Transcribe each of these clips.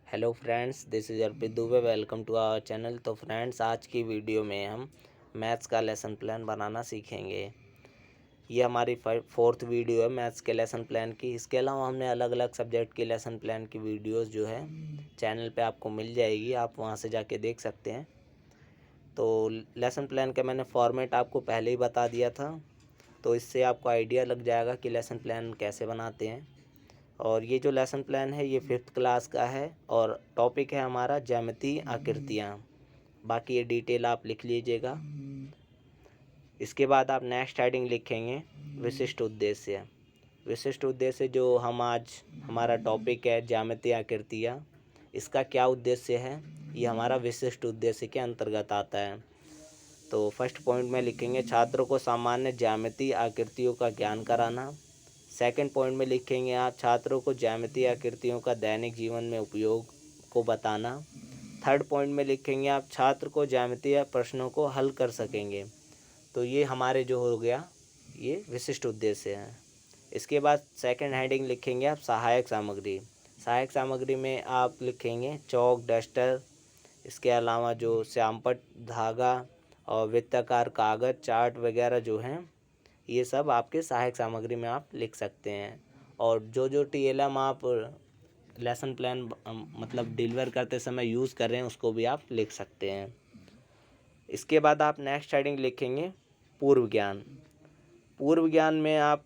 Hello friends, this is Arpit Dubey. Welcome to our channel. तो friends, आज की वीडियो में हम मैथ्स का लेसन प्लान बनाना सीखेंगे। ये हमारी फोर्थ वीडियो है मैथ्स के लेसन प्लान की। इसके अलावा हमने अलग अलग सब्जेक्ट की लेसन प्लान की वीडियोस जो है चैनल पे आपको मिल जाएगी, आप वहां से जाके देख सकते हैं। तो लेसन प्लान का मैंने फॉर्मेट आपको पहले ही बता दिया था, तो इससे आपको आइडिया लग जाएगा कि लेसन प्लान कैसे बनाते हैं। और ये जो लेसन प्लान है ये 5th क्लास का है और टॉपिक है हमारा ज्यामितीय आकृतियाँ। बाकी ये डिटेल आप लिख लीजिएगा। इसके बाद आप नेक्स्ट हेडिंग लिखेंगे विशिष्ट उद्देश्य। विशिष्ट उद्देश्य जो हम आज हमारा टॉपिक है ज्यामितीय आकृतियाँ, इसका क्या उद्देश्य है, ये हमारा विशिष्ट उद्देश्य के अंतर्गत आता है। तो फर्स्ट पॉइंट में लिखेंगे छात्रों को सामान्य ज्यामितीय आकृतियों का ज्ञान कराना। सेकंड पॉइंट में लिखेंगे आप छात्रों को ज्यामितीय आकृतियों का दैनिक जीवन में उपयोग को बताना। थर्ड पॉइंट में लिखेंगे आप छात्र को ज्यामितीय प्रश्नों को हल कर सकेंगे। तो ये हमारे जो हो गया ये विशिष्ट उद्देश्य हैं। इसके बाद सेकंड हेडिंग लिखेंगे आप सहायक सामग्री। सहायक सामग्री में आप लिखेंगे चौक, डस्टर, इसके अलावा जो श्यामपट्ट, धागा और वृत्ताकार कागज़, चार्ट वगैरह जो हैं, ये सब आपके सहायक सामग्री में आप लिख सकते हैं। और जो जो TLM आप लेसन प्लान मतलब डिलीवर करते समय यूज़ कर रहे हैं उसको भी आप लिख सकते हैं। इसके बाद आप नेक्स्ट हेडिंग लिखेंगे पूर्व ज्ञान। पूर्व ज्ञान में आप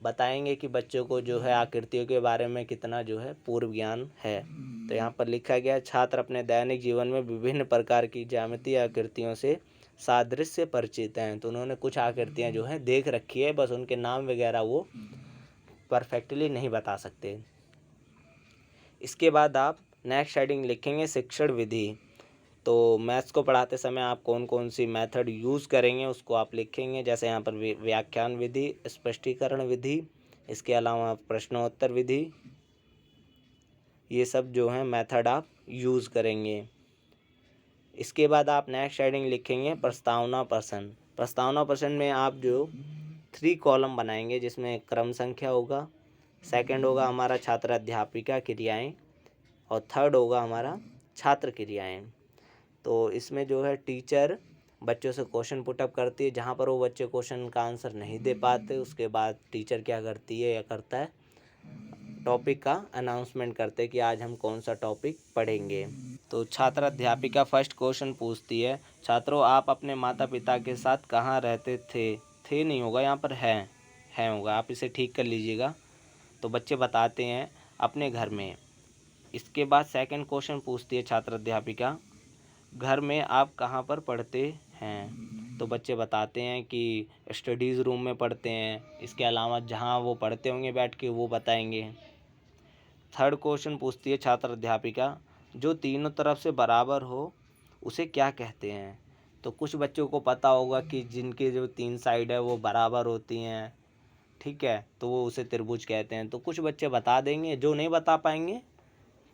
बताएंगे कि बच्चों को जो है आकृतियों के बारे में कितना जो है पूर्व ज्ञान है। तो यहाँ पर लिखा गया छात्र अपने दैनिक जीवन में विभिन्न प्रकार की ज्यामितीय आकृतियों से सादृश्य परिचित हैं। तो उन्होंने कुछ आकृतियाँ जो हैं देख रखी है, बस उनके नाम वगैरह वो परफेक्टली नहीं बता सकते। इसके बाद आप नेक्स्ट हेडिंग लिखेंगे शिक्षण विधि। तो मैथ्स को पढ़ाते समय आप कौन कौन सी मेथड यूज़ करेंगे उसको आप लिखेंगे। जैसे यहाँ पर व्याख्यान विधि, स्पष्टीकरण विधि, इसके अलावा प्रश्नोत्तर विधि, ये सब जो हैं मेथड आप यूज़ करेंगे। इसके बाद आप नेक्स्ट हेडिंग लिखेंगे प्रस्तावना प्रश्न। प्रस्तावना प्रश्न में आप जो 3 कॉलम बनाएंगे जिसमें क्रम संख्या होगा, सेकंड होगा हमारा छात्र अध्यापिका क्रियाएं और थर्ड होगा हमारा छात्र क्रियाएं। तो इसमें जो है टीचर बच्चों से क्वेश्चन पुटअप करती है, जहाँ पर वो बच्चे क्वेश्चन का आंसर नहीं दे पाते उसके बाद टीचर क्या करती है या करता है, टॉपिक का अनाउंसमेंट करते हैं कि आज हम कौन सा टॉपिक पढ़ेंगे। तो छात्र अध्यापिका फर्स्ट क्वेश्चन पूछती है, छात्रों आप अपने माता पिता के साथ कहाँ रहते थे नहीं होगा, यहाँ पर है होगा, आप इसे ठीक कर लीजिएगा। तो बच्चे बताते हैं अपने घर में। इसके बाद सेकंड क्वेश्चन पूछती है छात्र अध्यापिका, घर में आप कहाँ पर पढ़ते हैं। तो बच्चे बताते हैं कि स्टडीज़ रूम में पढ़ते हैं। इसके अलावा जहाँ वो पढ़ते होंगे बैठ के वो बताएंगे। थर्ड क्वेश्चन पूछती है छात्र अध्यापिका, जो तीनों तरफ से बराबर हो उसे क्या कहते हैं। तो कुछ बच्चों को पता होगा कि जिनके जो 3 साइड है वो बराबर होती हैं, ठीक है, तो वो उसे त्रिभुज कहते हैं। तो कुछ बच्चे बता देंगे, जो नहीं बता पाएंगे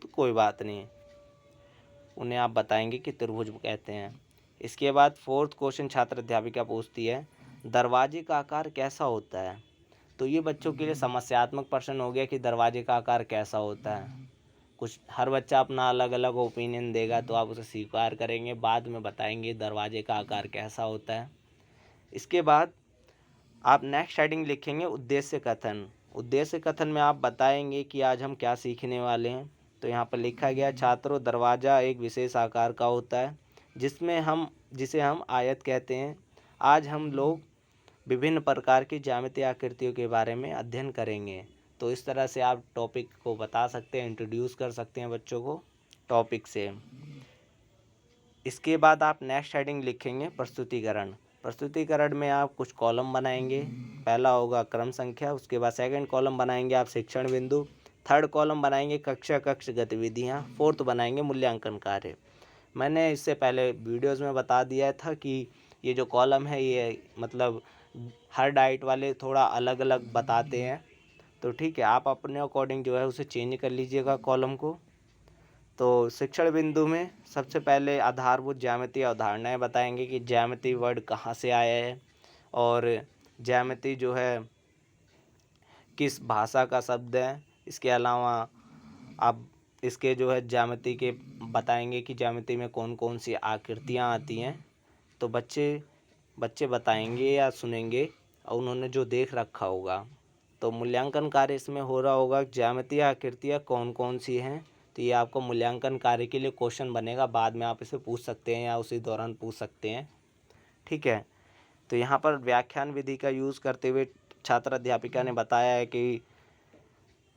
तो कोई बात नहीं, उन्हें आप बताएंगे कि त्रिभुज कहते हैं। इसके बाद फोर्थ क्वेश्चन छात्र अध्यापिका पूछती है, दरवाजे का आकार कैसा होता है। तो ये बच्चों के लिए समस्यात्मक प्रश्न हो गया कि दरवाजे का आकार कैसा होता है। कुछ हर बच्चा अपना अलग अलग ओपिनियन देगा, तो आप उसे स्वीकार करेंगे, बाद में बताएंगे दरवाजे का आकार कैसा होता है। इसके बाद आप नेक्स्ट हेडिंग लिखेंगे उद्देश्य कथन। उद्देश्य कथन में आप बताएंगे कि आज हम क्या सीखने वाले हैं। तो यहाँ पर लिखा गया, छात्रों दरवाज़ा एक विशेष आकार का होता है जिसे हम आयत कहते हैं। आज हम लोग विभिन्न प्रकार की ज्यामितीय आकृतियों के बारे में अध्ययन करेंगे। तो इस तरह से आप टॉपिक को बता सकते हैं, इंट्रोड्यूस कर सकते हैं बच्चों को टॉपिक से। इसके बाद आप नेक्स्ट हेडिंग लिखेंगे प्रस्तुतिकरण। प्रस्तुतिकरण में आप कुछ कॉलम बनाएंगे। पहला होगा क्रम संख्या, उसके बाद सेकंड कॉलम बनाएंगे आप शिक्षण बिंदु, थर्ड कॉलम बनाएंगे कक्षा कक्ष गतिविधियाँ, फोर्थ बनाएंगे मूल्यांकन कार्य। मैंने इससे पहले वीडियोज़ में बता दिया था कि ये जो कॉलम है ये मतलब हर डाइट वाले थोड़ा अलग अलग बताते हैं। तो ठीक है, आप अपने अकॉर्डिंग जो है उसे चेंज कर लीजिएगा कॉलम को। तो शिक्षण बिंदु में सबसे पहले आधारभूत ज्यामितीय अवधारणाएं बताएंगे कि ज्यामिति वर्ड कहाँ से आया है और ज्यामिति जो है किस भाषा का शब्द है। इसके अलावा आप इसके जो है ज्यामिति के बताएंगे कि ज्यामिति में कौन कौन सी आकृतियाँ आती हैं। तो बच्चे बताएंगे या सुनेंगे और उन्होंने जो देख रखा होगा। तो मूल्यांकन कार्य इसमें हो रहा होगा ज्यामितीय आकृतियाँ कौन कौन सी हैं। तो ये आपको मूल्यांकन कार्य के लिए क्वेश्चन बनेगा, बाद में आप इसे पूछ सकते हैं या उसी दौरान पूछ सकते हैं। ठीक है। तो यहाँ पर व्याख्यान विधि का यूज़ करते हुए छात्र अध्यापिका ने बताया है कि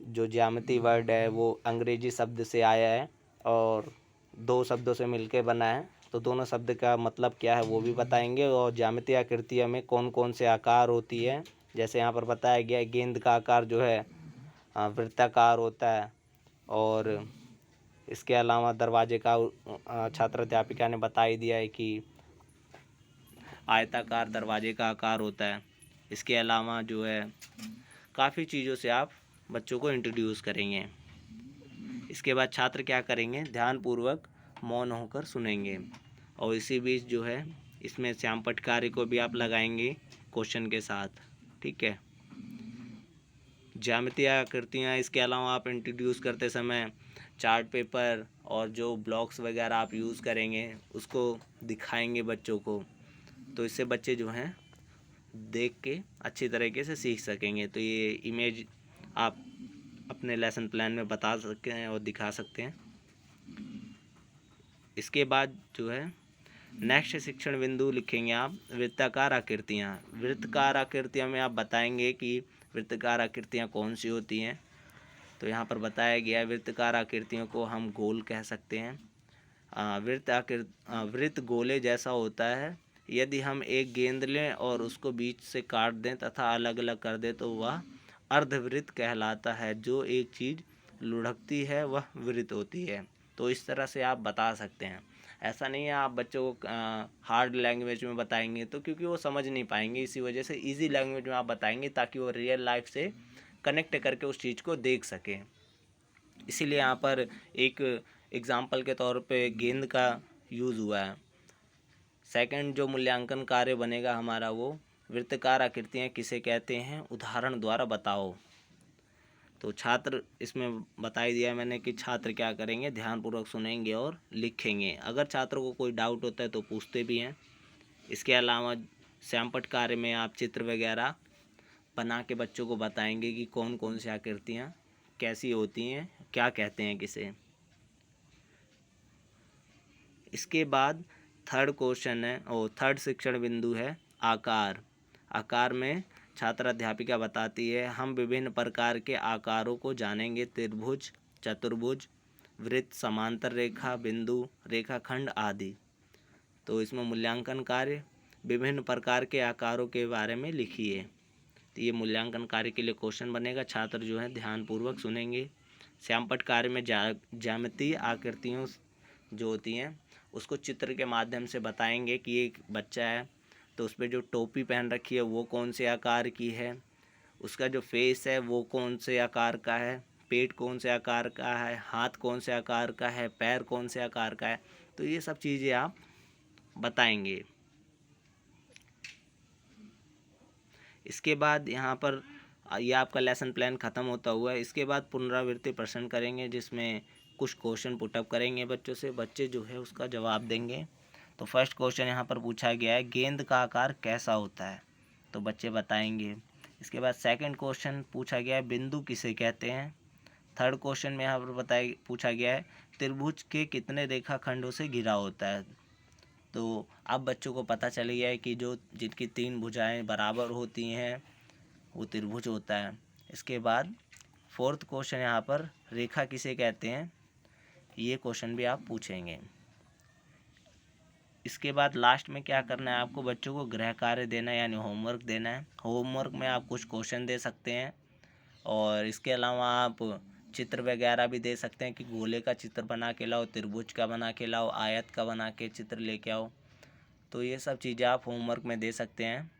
जो ज्यामिति वर्ड है वो अंग्रेजी शब्द से आया है और 2 शब्दों से मिलकर बना है। तो दोनों शब्द का मतलब क्या है वो भी बताएंगे और ज्यामितीय आकृतियों में कौन कौन से आकार होती है। जैसे यहाँ पर बताया गया है गेंद का आकार जो है वृत्ताकार होता है और इसके अलावा दरवाजे का छात्र अध्यापिका ने बता ही दिया है कि आयताकार दरवाजे का आकार होता है। इसके अलावा जो है काफ़ी चीज़ों से आप बच्चों को इंट्रोड्यूस करेंगे। इसके बाद छात्र क्या करेंगे, ध्यानपूर्वक मौन होकर सुनेंगे और इसी बीच जो है इसमें श्याम पटकारे को भी आप लगाएंगे क्वेश्चन के साथ। ठीक है। ज्यामितीय आकृतियाँ इसके अलावा आप इंट्रोड्यूस करते समय चार्ट पेपर और जो ब्लॉक्स वगैरह आप यूज़ करेंगे उसको दिखाएंगे बच्चों को। तो इससे बच्चे जो हैं देख के अच्छी तरीके से सीख सकेंगे। तो ये इमेज आप अपने लेसन प्लान में बता सकते हैं और दिखा सकते हैं। इसके बाद जो है नेक्स्ट शिक्षण बिंदु लिखेंगे आप वृत्ताकार आकृतियाँ। वृत्तकार आकृतियाँ में आप बताएंगे कि वृत्तकार आकृतियाँ कौन सी होती हैं। तो यहाँ पर बताया गया है वृत्तकार आकृतियों को हम गोल कह सकते हैं। वृत्त गोले जैसा होता है। यदि हम एक गेंद लें और उसको बीच से काट दें तथा अलग अलग कर दें तो वह अर्धवृत्त कहलाता है। जो एक चीज़ लुढ़कती है वह वृत्त होती है। तो इस तरह से आप बता सकते हैं। ऐसा नहीं है आप बच्चों को हार्ड लैंग्वेज में बताएंगे तो क्योंकि वो समझ नहीं पाएंगे, इसी वजह से इजी लैंग्वेज में आप बताएंगे ताकि वो रियल लाइफ से कनेक्ट करके उस चीज़ को देख सकें। इसीलिए यहाँ पर एक एग्ज़ाम्पल के तौर पे गेंद का यूज़ हुआ है। सेकंड जो मूल्यांकन कार्य बनेगा हमारा वो वृत्तकार आकृतियाँ किसे कहते हैं, उदाहरण द्वारा बताओ। तो छात्र इसमें बता ही दिया मैंने कि छात्र क्या करेंगे, ध्यानपूर्वक सुनेंगे और लिखेंगे। अगर छात्रों को कोई डाउट होता है तो पूछते भी हैं। इसके अलावा श्यामपट्ट कार्य में आप चित्र वगैरह बना के बच्चों को बताएंगे कि कौन कौन सी आकृतियाँ कैसी होती हैं, क्या कहते हैं किसे। इसके बाद थर्ड क्वेश्चन है और थर्ड शिक्षण बिंदु है आकार। आकार में छात्र अध्यापिका बताती है हम विभिन्न प्रकार के आकारों को जानेंगे, त्रिभुज, चतुर्भुज, वृत्त, समांतर रेखा, बिंदु, रेखाखंड आदि। तो इसमें मूल्यांकन कार्य विभिन्न प्रकार के आकारों के बारे में लिखिए। तो ये मूल्यांकन कार्य के लिए क्वेश्चन बनेगा। छात्र जो है ध्यानपूर्वक सुनेंगे। श्यामपट्ट कार्य में ज्यामितीय आकृतियों जो होती हैं उसको चित्र के माध्यम से बताएंगे कि एक बच्चा है तो उस पर जो टोपी पहन रखी है वो कौन से आकार की है, उसका जो फेस है वो कौन से आकार का है, पेट कौन से आकार का है, हाथ कौन से आकार का है, पैर कौन से आकार का है। तो ये सब चीज़ें आप बताएंगे। इसके बाद यहाँ पर ये आपका लेसन प्लान ख़त्म होता हुआ है। इसके बाद पुनरावृत्ति प्रश्न करेंगे जिसमें कुछ क्वेश्चन पुटअप करेंगे बच्चों से, बच्चे जो है उसका जवाब देंगे। तो फर्स्ट क्वेश्चन यहाँ पर पूछा गया है गेंद का आकार कैसा होता है, तो बच्चे बताएंगे। इसके बाद सेकंड क्वेश्चन पूछा गया है बिंदु किसे कहते हैं। थर्ड क्वेश्चन में यहाँ पर पूछा गया है त्रिभुज के कितने रेखाखंडों से घिरा होता है। तो अब बच्चों को पता चल गया है कि जो जिनकी 3 भुजाएं बराबर होती हैं वो त्रिभुज होता है। इसके बाद फोर्थ क्वेश्चन यहाँ पर रेखा किसे कहते हैं, ये क्वेश्चन भी आप पूछेंगे। इसके बाद लास्ट में क्या करना है, आपको बच्चों को गृह कार्य देना है यानी होमवर्क देना है। होमवर्क में आप कुछ क्वेश्चन दे सकते हैं और इसके अलावा आप चित्र वगैरह भी दे सकते हैं कि गोले का चित्र बना के लाओ, त्रिभुज का बना के लाओ, आयत का बना के चित्र लेके आओ। तो ये सब चीज़ें आप होमवर्क में दे सकते हैं।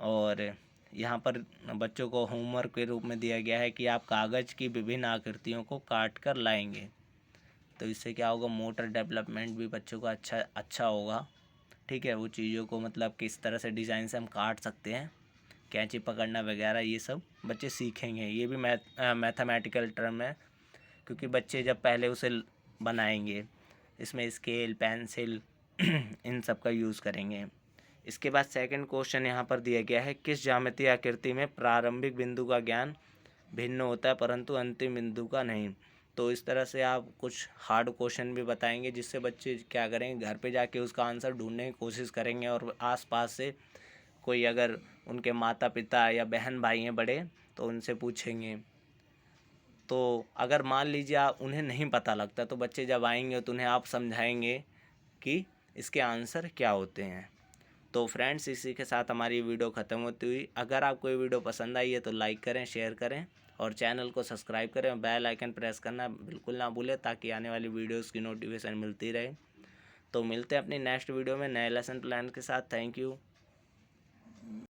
और यहाँ पर बच्चों को होमवर्क के रूप में दिया गया है कि आप कागज़ की विभिन्न आकृतियों को काट कर लाएंगे। तो इससे क्या होगा, मोटर डेवलपमेंट भी बच्चों का अच्छा होगा। ठीक है, वो चीज़ों को मतलब किस तरह से डिज़ाइन से हम काट सकते हैं, कैंची पकड़ना वगैरह, ये सब बच्चे सीखेंगे। ये भी मैथमेटिकल टर्म है क्योंकि बच्चे जब पहले उसे बनाएंगे इसमें स्केल, पेंसिल इन सब का यूज़ करेंगे। इसके बाद सेकंड क्वेश्चन यहाँ पर दिया गया है, किस ज्यामितीय आकृति में प्रारंभिक बिंदु का ज्ञान भिन्न होता है परंतु अंतिम बिंदु का नहीं। तो इस तरह से आप कुछ हार्ड क्वेश्चन भी बताएंगे जिससे बच्चे क्या करेंगे, घर पे जाके उसका आंसर ढूंढने की कोशिश करेंगे और आसपास से कोई अगर उनके माता पिता या बहन भाई हैं बड़े तो उनसे पूछेंगे। तो अगर मान लीजिए आप उन्हें नहीं पता लगता तो बच्चे जब आएंगे तो उन्हें आप समझाएंगे कि इसके आंसर क्या होते हैं। तो फ्रेंड्स, इसी के साथ हमारी वीडियो ख़त्म होती हुई। अगर आपको ये वीडियो पसंद आई है तो लाइक करें, शेयर करें और चैनल को सब्सक्राइब करें और बेल आइकन प्रेस करना बिल्कुल ना भूलें ताकि आने वाली वीडियोस की नोटिफिकेशन मिलती रहे। तो मिलते हैं अपनी नेक्स्ट वीडियो में नए लेसन प्लान के साथ। Thank you.